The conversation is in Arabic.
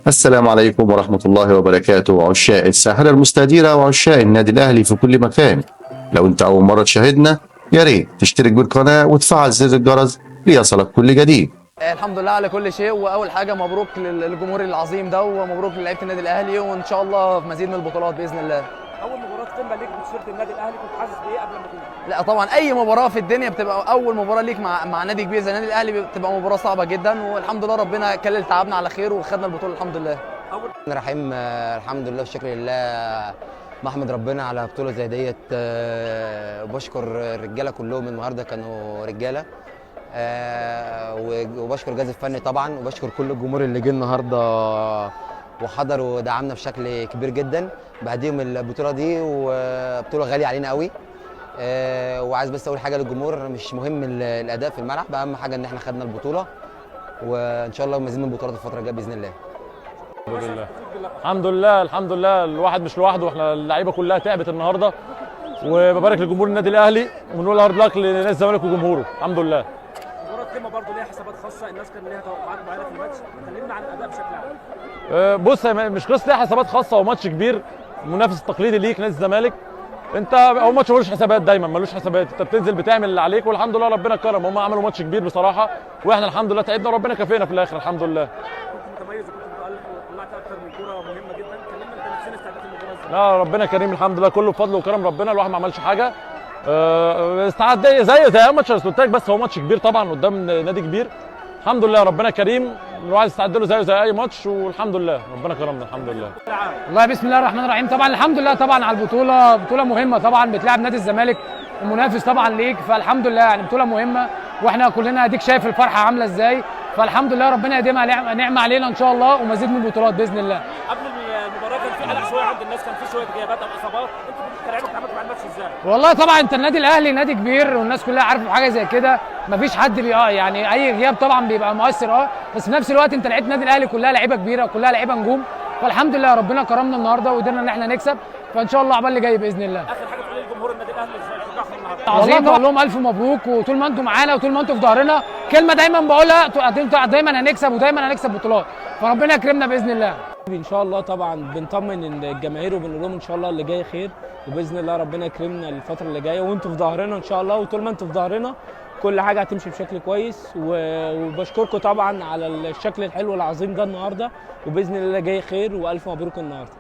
السلام عليكم ورحمة الله وبركاته، عشاق الساحرة المستديرة وعشاق النادي الأهلي في كل مكان. لو أنت أول مرة تشاهدنا يا ريت تشترك بالقناة وتفعل زر الجرس ليصلك كل جديد. الحمد لله على كل شيء، واول حاجه مبروك للجمهور العظيم ده، ومبروك للعيبه النادي الاهلي، وان شاء الله في مزيد من البطولات باذن الله. اول مباراه قمه ليك بتيشيرت النادي الاهلي كنت حاسس بايه قبل ما تيجي؟ لا طبعا اي مباراه في الدنيا بتبقى اول مباراه ليك مع نادي كبير زي النادي الاهلي، بتبقى مباراه صعبه جدا، والحمد لله ربنا كلل تعبنا على خير وخدنا البطوله الحمد لله. رحيم الحمد لله والشكر لله، بحمد ربنا على بطوله زي ديت. وبشكر الرجاله كلهم النهارده كانوا رجاله. وبشكر الجهاز الفني طبعا، وبشكر كل الجمهور اللي جه النهارده وحضر ودعمنا بشكل كبير جدا. بعديهم البطوله دي وبطوله غاليه علينا قوي. وعايز بس اقول حاجه للجمهور، مش مهم الاداء في الملعب، اهم حاجه ان احنا خدنا البطوله، وان شاء الله مزيد من البطولات الفتره الجايه باذن الله. الحمد لله الحمد لله الحمد لله، الواحد مش لوحده، احنا اللعيبه كلها تعبت النهارده، وببارك لجمهور النادي الاهلي وبنقول هارد لك لنادي الزمالك وجمهوره. الحمد لله. مباراه قمه برضه ليها حسابات خاصه، الناس كان ليها توقعات معينه في الماتش، كلمنا عن الاداء بشكل عام. بص، مش قصه ليها حسابات خاصه، وماتش كبير، المنافس التقليدي ليك نادي الزمالك. انت اول ماتش ملوش حسابات، دايما ملوش حسابات، انت بتنزل بتعمل اللي عليك، والحمد لله ربنا كرم، هم عملوا ماتش كبير بصراحه، واحنا الحمد لله تعبنا وربنا كافئنا في الاخر الحمد لله. كنت متميز وكنت متالق وطلعت اكتر من كوره مهمه جدا، كلمنا انت نفسنا استعداد المباراه ازاي؟ لا ربنا كريم الحمد لله، كله بفضل وكرم ربنا، الواحد ما عملش حاجه. استعد زي ماتش السلوتاك، بس هو ماتش كبير طبعا قدام نادي كبير. الحمد لله ربنا كريم، الواحد استعد له زي اي ماتش، والحمد لله ربنا كرمنا الحمد لله. والله بسم الله الرحمن الرحيم، طبعا الحمد لله طبعا على البطوله، بطوله مهمه طبعا، بتلعب نادي الزمالك المنافس طبعا ليك، فالحمد لله يعني بطوله مهمه، واحنا كلنا اديك شايف الفرحه عامله ازاي، فالحمد لله ربنا يديمها نعمه علينا ان شاء الله، ومزيد من البطولات باذن الله. قبل المباراه كان في قلق شويه عند الناس، كان في شويه غيابات او اصابات، انتوا كلاعيبه اتعاملتوا مع الماتش ازاي؟ والله طبعا انت النادي الاهلي نادي كبير، والناس كلها عارفه حاجه زي كده، مفيش حد يعني اي غياب طبعا بيبقى مؤثر، بس في نفس الوقت انت لعيبه النادي الاهلي كلها لعيبه كبيره، كلها لعيبه نجوم، فالحمد لله ربنا كرمنا النهارده وقدرنا ان احنا نكسب، فان شاء الله عقبال اللي جاي باذن الله. اخر حاجه تقول لجمهور النادي الاهلي ازاي شجعهم النهارده؟ والله بقول لهم الف مبروك، وطول ما انتم معانا وطول ما انتم في ظهرنا، كلمه دايما بقولها، دايما هنكسب ودايما هنكسب بطولات، فربنا يكرمنا باذن الله. ان شاء الله طبعا بنطمن الجماهير وبنقول لهم ان شاء الله اللي جاي خير، وباذن الله ربنا يكرمنا الفتره اللي جايه، وانتوا في ظهرنا ان شاء الله، وطول ما انتوا في ظهرنا كل حاجه هتمشي بشكل كويس، وبشكركم طبعا على الشكل الحلو العظيم ده النهارده، وباذن الله جاي خير، والف مبروك النهارده.